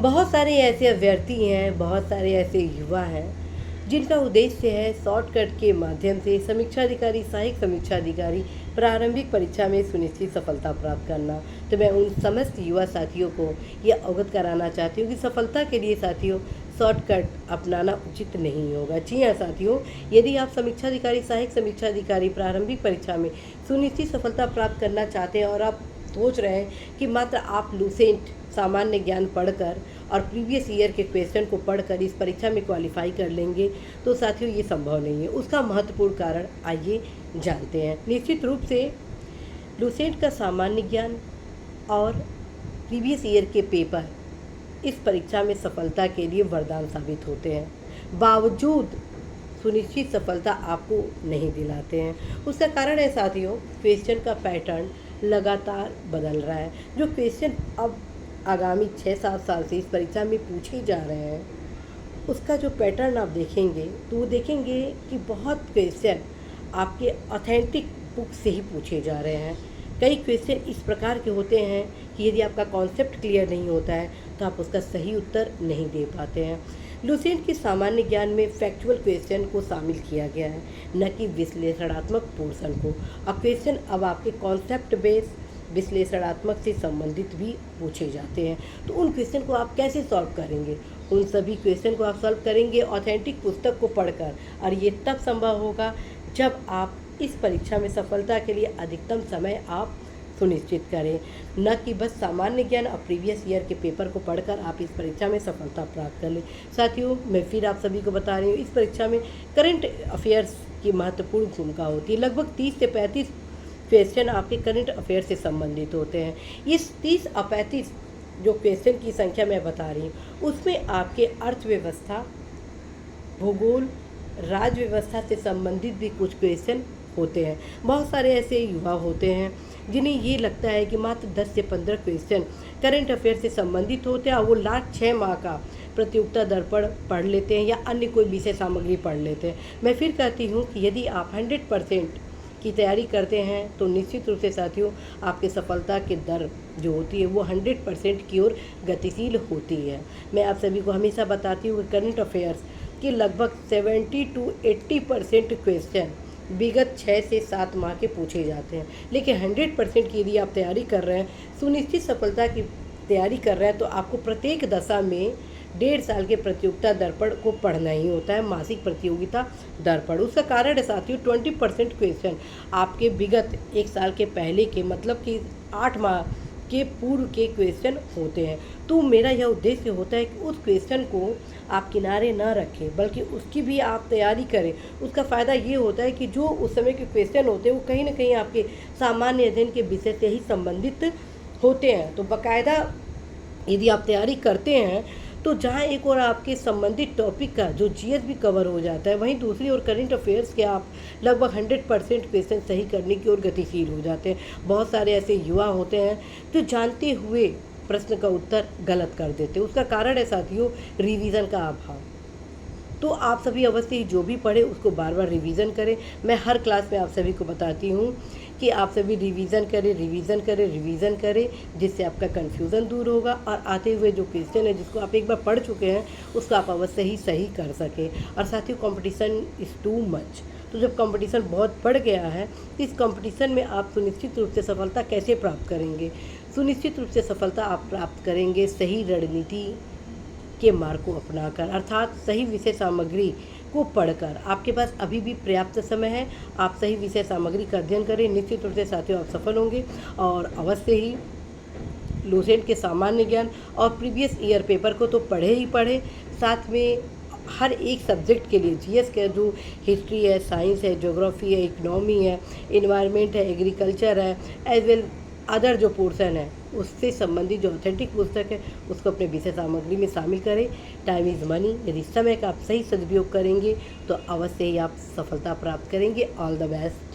बहुत सारे ऐसे अभ्यर्थी हैं, बहुत सारे ऐसे युवा हैं जिनका उद्देश्य है शॉर्टकट के माध्यम से समीक्षा अधिकारी, सहायक समीक्षा अधिकारी प्रारंभिक परीक्षा में सुनिश्चित सफलता प्राप्त करना। तो मैं उन समस्त युवा साथियों को यह अवगत कराना चाहती हूँ कि सफलता के लिए साथियों शॉर्टकट अपनाना उचित नहीं होगा। जी हाँ साथियों, यदि आप समीक्षा अधिकारी, सहायक समीक्षा अधिकारी प्रारंभिक परीक्षा में सुनिश्चित सफलता प्राप्त करना चाहते हैं और आप सोच रहे हैं कि मात्र आप लूसेंट सामान्य ज्ञान पढ़कर और प्रीवियस ईयर के क्वेश्चन को पढ़कर इस परीक्षा में क्वालिफाई कर लेंगे, तो साथियों ये संभव नहीं है। उसका महत्वपूर्ण कारण आइए जानते हैं। निश्चित रूप से लूसेंट का सामान्य ज्ञान और प्रीवियस ईयर के पेपर इस परीक्षा में सफलता के लिए वरदान साबित होते हैं, बावजूद सुनिश्चित सफलता आपको नहीं दिलाते हैं। उसका कारण है साथियों, क्वेश्चन का पैटर्न लगातार बदल रहा है। जो क्वेश्चन अब आगामी 6-7 साल से इस परीक्षा में पूछे जा रहे हैं, उसका जो पैटर्न आप देखेंगे तो वो देखेंगे कि बहुत क्वेश्चन आपके ऑथेंटिक बुक से ही पूछे जा रहे हैं। कई क्वेश्चन इस प्रकार के होते हैं कि यदि आपका कॉन्सेप्ट क्लियर नहीं होता है तो आप उसका सही उत्तर नहीं दे पाते हैं। लूसेंट के सामान्य ज्ञान में फैक्चुअल क्वेश्चन को शामिल किया गया है, न कि विश्लेषणात्मक पोर्शन को। और क्वेश्चन अब आपके कॉन्सेप्ट बेस विश्लेषणात्मक से संबंधित भी पूछे जाते हैं। तो उन क्वेश्चन को आप कैसे सॉल्व करेंगे? उन सभी क्वेश्चन को आप सॉल्व करेंगे ऑथेंटिक पुस्तक को पढ़कर, और ये तब संभव होगा जब आप इस परीक्षा में सफलता के लिए अधिकतम समय आप सुनिश्चित करें, न कि बस सामान्य ज्ञान और प्रीवियस ईयर के पेपर को पढ़कर आप इस परीक्षा में सफलता प्राप्त कर लें। साथियों, मैं फिर आप सभी को बता रही हूँ, इस परीक्षा में करंट अफेयर्स की महत्वपूर्ण भूमिका होती है। लगभग 30 से 35 क्वेश्चन आपके करंट अफेयर से संबंधित होते हैं। इस 30 और 35 जो क्वेश्चन की संख्या मैं बता रही हूँ, उसमें आपके अर्थव्यवस्था, भूगोल, राज्य व्यवस्था से संबंधित भी कुछ क्वेश्चन होते हैं। बहुत सारे ऐसे युवा होते हैं जिन्हें ये लगता है कि मात्र 10 से 15 क्वेश्चन करंट अफेयर से संबंधित होते हैं और वो लास्ट 6 माह का प्रतियोगिता दर्पण पढ़ लेते हैं या अन्य कोई विषय सामग्री पढ़ लेते हैं। मैं फिर कहती हूँ कि यदि आप 100% की तैयारी करते हैं तो निश्चित रूप से साथियों आपके सफलता की दर जो होती है वो 100% की ओर गतिशील होती है। मैं आप सभी को हमेशा बताती हूँ कि करंट अफेयर्स के लगभग 70 to 80% क्वेश्चन विगत 6 से 7 माह के पूछे जाते हैं। लेकिन 100% की यदि आप तैयारी कर रहे हैं, सुनिश्चित सफलता की तैयारी कर रहे हैं, तो आपको प्रत्येक दशा में 1.5 साल के प्रतियोगिता दर्पण को पढ़ना ही होता है, मासिक प्रतियोगिता दर्पण। उसका कारण है साथियों 20% क्वेश्चन आपके विगत 1 साल के पहले के, मतलब कि 8 माह के पूर्व के क्वेश्चन होते हैं। तो मेरा यह उद्देश्य होता है कि उस क्वेश्चन को आप किनारे ना रखें, बल्कि उसकी भी आप तैयारी करें। उसका फ़ायदा ये होता है कि जो उस समय के क्वेश्चन होते हैं वो कहीं ना कहीं आपके सामान्य अध्ययन के विषय से ही संबंधित होते हैं। तो बाकायदा यदि आप तैयारी करते हैं तो जहाँ एक और आपके संबंधित टॉपिक का जो जीएस भी कवर हो जाता है, वहीं दूसरी ओर करंट अफेयर्स के आप लगभग 100% क्वेश्चन सही करने की ओर गतिशील हो जाते हैं। बहुत सारे ऐसे युवा होते हैं जो जानते हुए प्रश्न का उत्तर गलत कर देते हैं। उसका कारण है साथियों रिवीजन का अभाव। तो आप सभी अवश्य ही जो भी पढ़े उसको बार बार रिवीजन करें। मैं हर क्लास में आप सभी को बताती हूँ कि आप सभी रिवीजन करें, जिससे आपका कन्फ्यूज़न दूर होगा और आते हुए जो क्वेश्चन है जिसको आप एक बार पढ़ चुके हैं उसको आप अवश्य ही सही कर सकें। और साथियों कंपटीशन इज़ टू मच, तो जब कंपटीशन बहुत बढ़ गया है, इस कंपटीशन में आप सुनिश्चित रूप से सफलता कैसे प्राप्त करेंगे? सुनिश्चित रूप से सफलता आप प्राप्त करेंगे सही रणनीति के मार्ग को अपनाकर, अर्थात सही विषय सामग्री को पढ़कर। आपके पास अभी भी पर्याप्त समय है, आप सही विषय सामग्री का अध्ययन करें। निश्चित रूप से साथियों आप सफल होंगे। और अवश्य ही लूसेंट के सामान्य ज्ञान और प्रीवियस ईयर पेपर को तो पढ़े ही पढ़े, साथ में हर एक सब्जेक्ट के लिए जीएस का जो हिस्ट्री है, साइंस है, ज्योग्राफी है, इकोनॉमी है, इन्वायरमेंट है, एग्रीकल्चर है, एज वेल अदर जो पोर्शन है उससे संबंधित जो ऑथेंटिक पुस्तक है उसको अपने विषय सामग्री में शामिल करें। टाइम इज़ मनी, यदि समय का आप सही सदुपयोग करेंगे तो अवश्य ही आप सफलता प्राप्त करेंगे। All the best.